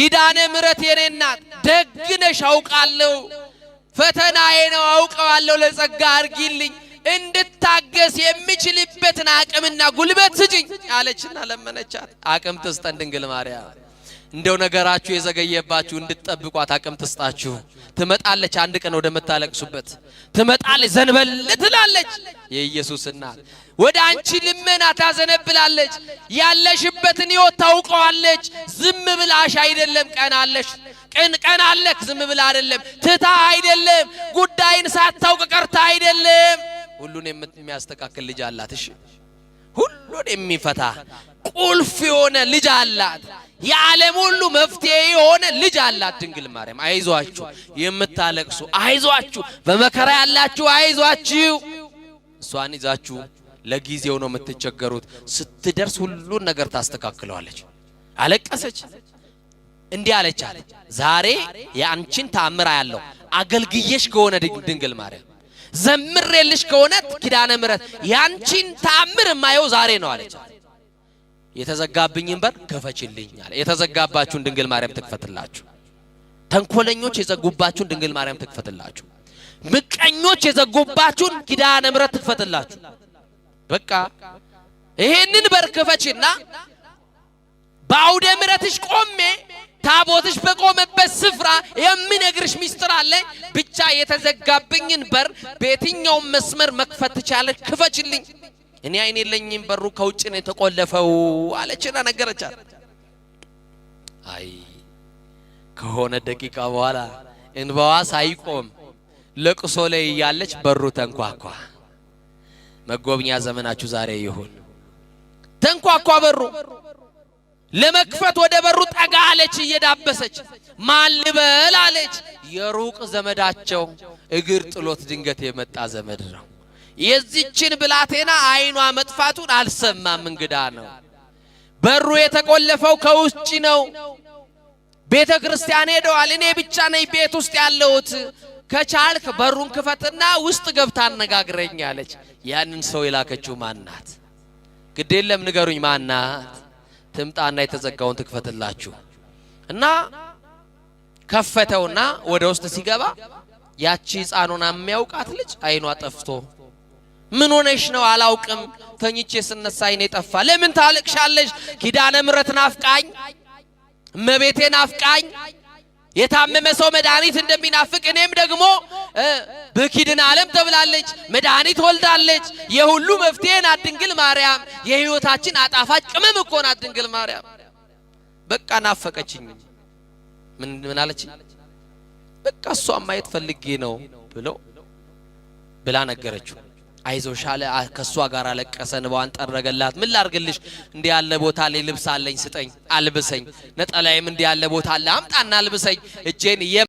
ኪዳነ ምሕረት የኔ እናት ደግነሽ አውቃለሁ ፈተናዬ ነው አውቀዋለሁ ለጸጋ አርጊልኝ እንድታገስ የሚችልበትን አቅምና ጉልበት ስጪኝ አለችና ለመነቻት። አቅም ትስጠን ድንግል ማርያም። እንደው ነገራችሁ የዘገየባችሁ እንድትጠብቋት አቅም ትስጣችሁ። ትመጣለች አንድ ቀን ወደ መታለቅሱበት ትመጣለች፣ ዘንበል ትላለች። የኢየሱስ እናት ወደ አንቺ ልመና ታዘነብላለች። ያለሽበትን ሕይወት ታውቀዋለች። ዝም ብላሽ አይደለም ቀናለሽ ቀናለክ ዝም ብላ አይደለም ትታ አይደለም ጉዳይን ሳታውቅ ቀርታ አይደለም። ሁሉን የሚያስተካክል ልጅ አላት። እሺ ሁሉን የሚፈታ ቁልፍ የሆነ ልጅ አላት። የዓለም ሁሉ መፍትሄ የሆነ ልጅ አላት ድንግል ማርያም። አይዟችሁ የምታለቅሱ አይዟችሁ፣ በመከራ ያላችሁ አይዟችሁ። እሷን ይዛችሁ ለጊዜው ነው የምትቸገሩት። ስትደርስ ሁሉን ነገር ታስተካክለዋለች። አለቀሰች እንዲህ አለች አለ ዛሬ ያንቺን ተአምራ ያለው አገልግየሽ ከሆነ ድንግል ማርያም ዘምሬልሽ ከሆነ ኪዳነ ምሕረት ያንቺን ተአምር ማየው ዛሬ ነው አለች። የተዘጋብኝን በር ከፈችልኝ አለ። የተዘጋባችሁን ድንግል ማርያም ትክፈትላችሁ። ተንኮለኞች የዘጉባችሁን ድንግል ማርያም ትክፈትላችሁ። ምቀኞች የዘጉባችሁን ኪዳነ ምሕረት ትክፈትላችሁ። በቃ ይሄንን በር ከፈችና በአውደ ምሕረትሽ ቆሜ ታቦትሽ በቆመበት ስፍራ የሚነግርሽ ሚስጥር አለ። ብቻ የተዘጋብኝን በር በየትኛው መስመር መክፈት ትቻለሽ ክፈችልኝ። እኔ አይኔ የለኝም በሩ ከውጭ ነው የተቆለፈው አለችና ነገረቻት። አይ ከሆነ ደቂቃ በኋላ እንባዋ ሳይቆም ለቅሶ ላይ ያለች በሩ ተንኳኳ። መጎብኛ ዘመናችሁ ዛሬ ይሁን። ተንኳኳ በሩ። ለመክፈት ወደ በሩ ጠጋ አለች እየዳበሰች። ማን ልበል አለች። የሩቅ ዘመዳቸው እግር ጥሎት ድንገት የመጣ ዘመድ ነው። የዚችን ብላቴና አይኗ መጥፋቱን አልሰማም። እንግዳ ነው። በሩ የተቆለፈው ከውጭ ነው። ቤተ ክርስቲያን ሄደዋል። እኔ ብቻ ነኝ ቤት ውስጥ ያለሁት። ከቻልክ በሩን ክፈትና ውስጥ ገብታ አነጋግረኝ አለች። ያንን ሰው የላከችው ማናት? ግድ የለም ንገሩኝ ማናት? ትምጣና የተዘጋውን ትክፈትላችሁ እና ከፈተውና ወደ ውስጥ ሲገባ ያቺ ሕፃኑን የሚያውቃት ልጅ አይኗ ጠፍቶ ምን ሆነሽ ነው? አላውቅም ተኝቼ ስነሳ አይኔ ጠፋ። ለምን ታለቅሻለሽ? ኪዳነ ምሕረት ናፍቃኝ፣ እመቤቴ ናፍቃኝ። የታመመ ሰው መድኃኒት እንደሚናፍቅ እኔም ደግሞ በኪድን ዓለም ተብላለች መድኃኒት ወልዳለች። የሁሉ መፍትሄ ናት ድንግል ማርያም። የሕይወታችን አጣፋጭ ቅመም እኮ ናት ድንግል ማርያም። በቃ ናፈቀችኝ። ምን አለች? በቃ እሷን ማየት ፈልጌ ነው ብላ ነገረችው። አይዞሽ አለ። ከሷ ጋር አለቀሰ፣ እንባዋን ጠረገላት። ምን ላርግልሽ? እንዴ ያለ ቦታ ላይ ልብስ አለኝ ስጠኝ አልብሰኝ። ነጠላዬም እንዴ ያለ ቦታ አለ አምጣና አልብሰኝ። እጄን